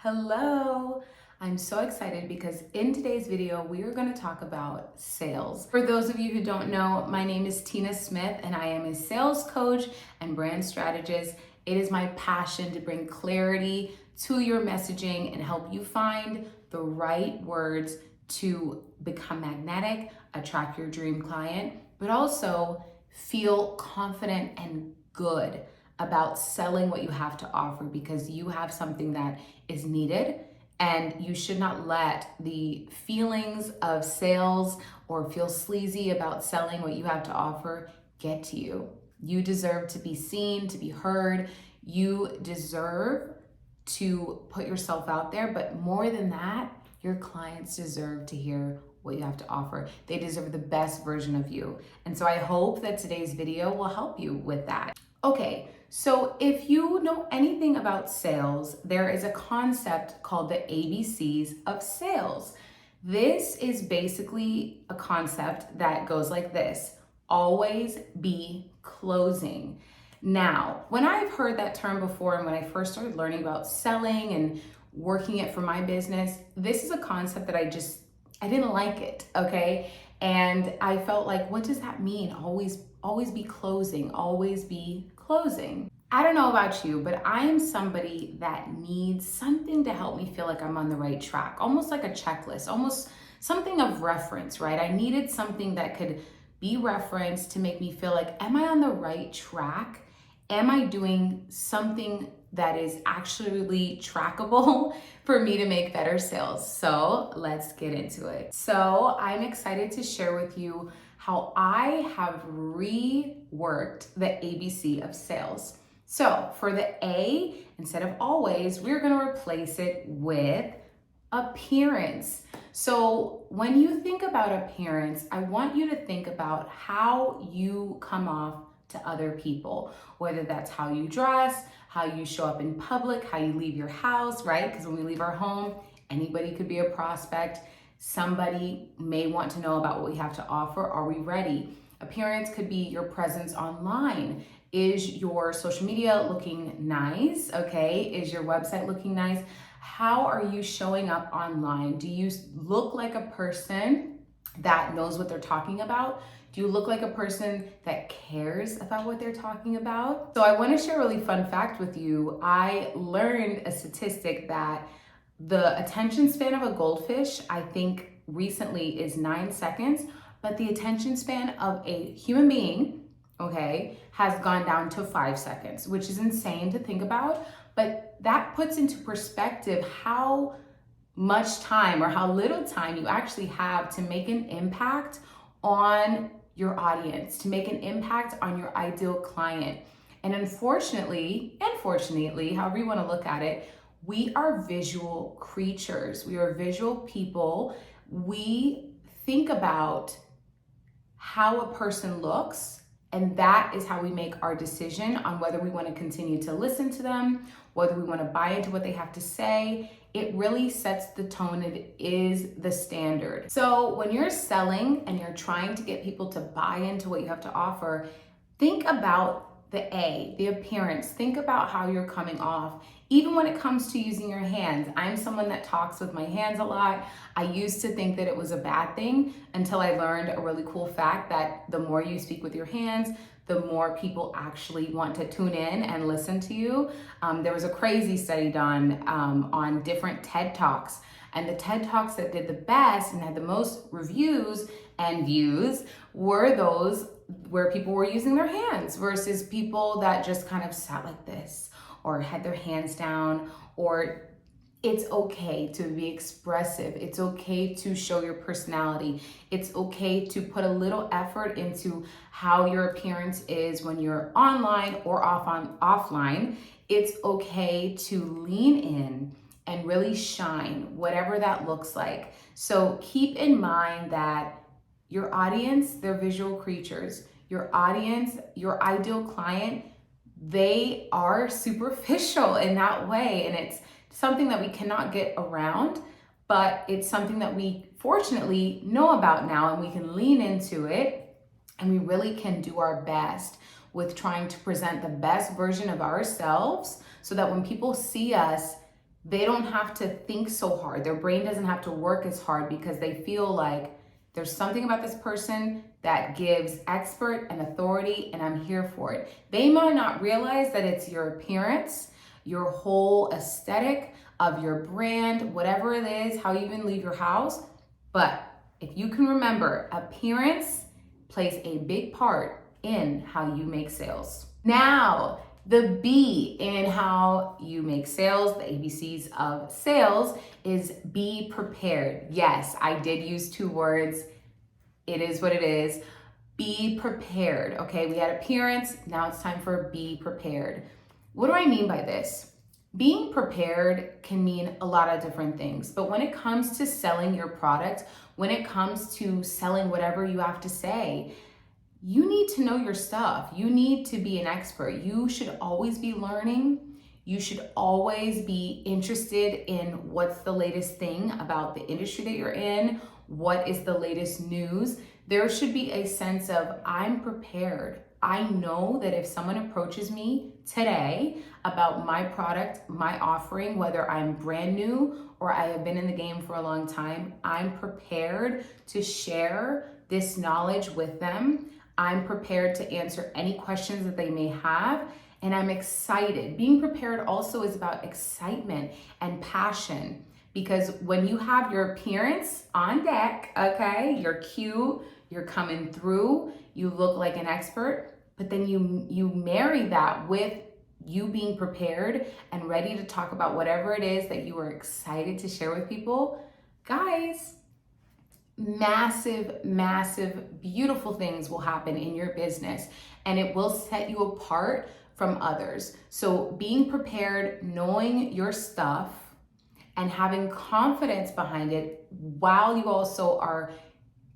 Hello! I'm so excited because in today's video, we are going to talk about sales. For those of you who don't know, my name is tinasmiff and I am a sales coach and brand strategist. It is my passion to bring clarity to your messaging and help you find the right words to become magnetic, attract your dream client, but also feel confident and good about selling what you have to offer because you have something that is needed, and you should not let the feelings of sales or feel sleazy about selling what you have to offer get to you. You deserve to be seen, to be heard. You deserve to put yourself out there, but more than that, your clients deserve to hear what you have to offer. They deserve the best version of you. And so I hope that today's video will help you with that. Okay, so if you know anything about sales, there is a concept called the ABCs of sales. This is basically a concept that goes like this: always be closing. Now, when I've heard that term before and when I first started learning about selling and working it for my business, this is a concept that I didn't like it, okay? And I felt like, what does that mean? Always be closing, always be closing. I don't know about you, but I am somebody that needs something to help me feel like I'm on the right track, almost like a checklist, almost something of reference, right? I needed something that could be referenced to make me feel like, am I on the right track? Am I doing something that is actually trackable for me to make better sales? So let's get into it. So I'm excited to share with you how I have reworked the ABC of sales. So for the A, instead of always, we're gonna replace it with appearance. So when you think about appearance, I want you to think about how you come off to other people, whether that's how you dress, how you show up in public, how you leave your house, right? Because when we leave our home, anybody could be a prospect. Somebody may want to know about what we have to offer. Are we ready? Appearance could be your presence online. Is your social media looking nice? Okay. Is your website looking nice? How are you showing up online? Do you look like a person that knows what they're talking about? Do you look like a person that cares about what they're talking about? So I want to share a really fun fact with you. I learned a statistic that the attention span of a goldfish, I think recently, is 9 seconds, but the attention span of a human being, okay, has gone down to 5 seconds, which is insane to think about. But that puts into perspective how much time or how little time you actually have to make an impact on your audience, to make an impact on your ideal client. And unfortunately, however you want to look at it, we are visual creatures. We are visual people. We think about how a person looks, and that is how we make our decision on whether we want to continue to listen to them, whether we want to buy into what they have to say. It really sets the tone. It is the standard. So when you're selling and you're trying to get people to buy into what you have to offer, think about the A, the appearance. Think about how you're coming off. Even when it comes to using your hands, I'm someone that talks with my hands a lot. I used to think that it was a bad thing until I learned a really cool fact that the more you speak with your hands, the more people actually want to tune in and listen to you. There was a crazy study done on different TED Talks, and the TED Talks that did the best and had the most reviews and views were those where people were using their hands versus people that just kind of sat like this or had their hands down. Or it's okay to be expressive. It's okay to show your personality. It's okay to put a little effort into how your appearance is when you're online or offline. It's okay to lean in and really shine, whatever that looks like. So keep in mind that your audience, they're visual creatures. Your audience, your ideal client, they are superficial in that way. And it's something that we cannot get around, but it's something that we fortunately know about now, and we can lean into it, and we really can do our best with trying to present the best version of ourselves so that when people see us, They don't have to think so hard. Their brain doesn't have to work as hard because they feel like there's something about this person that gives expert and authority, and I'm here for it. They might not realize that it's your appearance, your whole aesthetic of your brand, whatever it is, how you even leave your house. But if you can remember, appearance plays a big part in how you make sales. Now, the B in how you make sales, the ABCs of sales, is be prepared. Yes, I did use 2 words. It is what it is. Be prepared. Okay, we had appearance. Now it's time for be prepared. What do I mean by this? Being prepared can mean a lot of different things, but when it comes to selling your product, when it comes to selling whatever you have to say, you need to know your stuff. You need to be an expert. You should always be learning. You should always be interested in what's the latest thing about the industry that you're in, what is the latest news. There should be a sense of, I'm prepared. I know that if someone approaches me today about my product, my offering, whether I'm brand new or I have been in the game for a long time, I'm prepared to share this knowledge with them. I'm prepared to answer any questions that they may have, and I'm excited. Being prepared also is about excitement and passion, because when you have your appearance on deck, okay, you're cute, you're coming through, you look like an expert, but then you marry that with you being prepared and ready to talk about whatever it is that you are excited to share with people. Guys, massive, beautiful things will happen in your business, and it will set you apart from others. So being prepared, knowing your stuff, and having confidence behind it, while you also are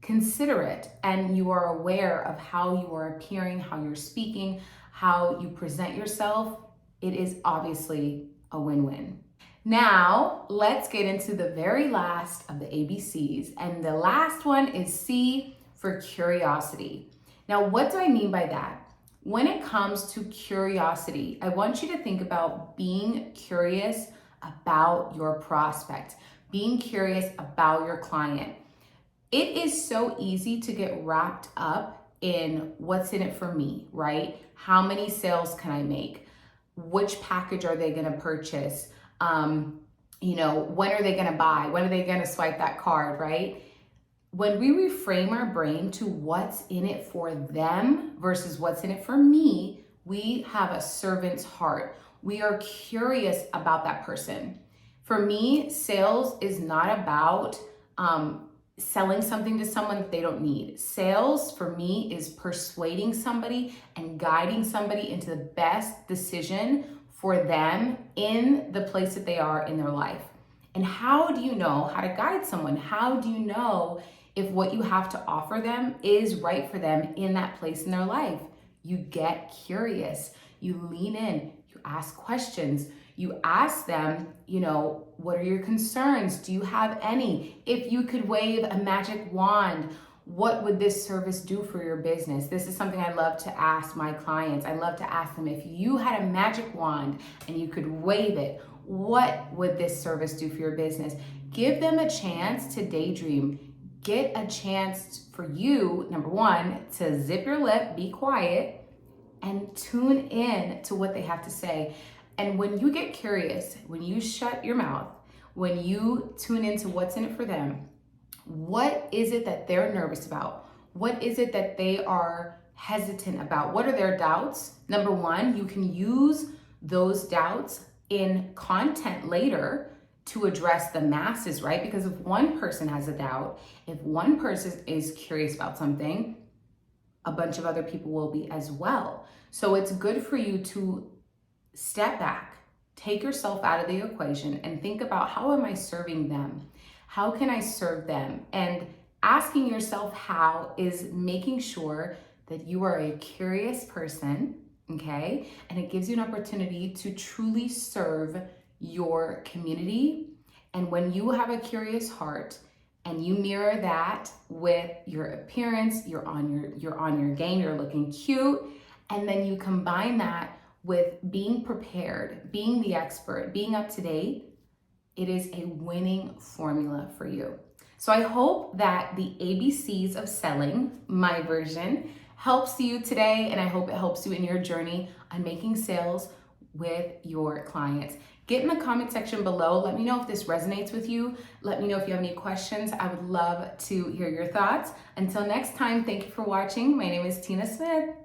considerate and you are aware of how you are appearing, how you're speaking, how you present yourself, it is obviously a win-win. Now, let's get into the very last of the ABCs, and the last one is C for curiosity. Now, what do I mean by that? When it comes to curiosity, I want you to think about being curious about your prospect, being curious about your client. It is so easy to get wrapped up in what's in it for me, right? How many sales can I make? Which package are they going to purchase? When are they going to buy? When are they going to swipe that card, right? When we reframe our brain to what's in it for them versus what's in it for me, we have a servant's heart. We are curious about that person. For me, sales is not about selling something to someone that they don't need. Sales for me is persuading somebody and guiding somebody into the best decision for them in the place that they are in their life. And how do you know how to guide someone? How do you know if what you have to offer them is right for them in that place in their life? You get curious, you lean in, you ask questions, you ask them, what are your concerns? Do you have any? If you could wave a magic wand, what would this service do for your business? This is something I love to ask my clients. I love to ask them, if you had a magic wand and you could wave it, what would this service do for your business? Give them a chance to daydream. Get a chance for you, number one, to zip your lip, be quiet, and tune in to what they have to say. And when you get curious, when you shut your mouth, when you tune into what's in it for them, what is it that they're nervous about? What is it that they are hesitant about? What are their doubts? Number one, you can use those doubts in content later to address the masses, right? Because if one person has a doubt, if one person is curious about something, a bunch of other people will be as well. So it's good for you to step back, take yourself out of the equation, and think about, how am I serving them? How can I serve them? And asking yourself how is making sure that you are a curious person, okay? And it gives you an opportunity to truly serve your community. And when you have a curious heart and you mirror that with your appearance, you're on your game, you're looking cute, and then you combine that with being prepared, being the expert, being up to date, It is a winning formula for you. So I hope that the ABCs of selling, my version, helps you today, and I hope it helps you in your journey on making sales with your clients. Get in the comment section below. Let me know if this resonates with you. Let me know if you have any questions. I would love to hear your thoughts. Until next time, thank you for watching. My name is Tina Smith.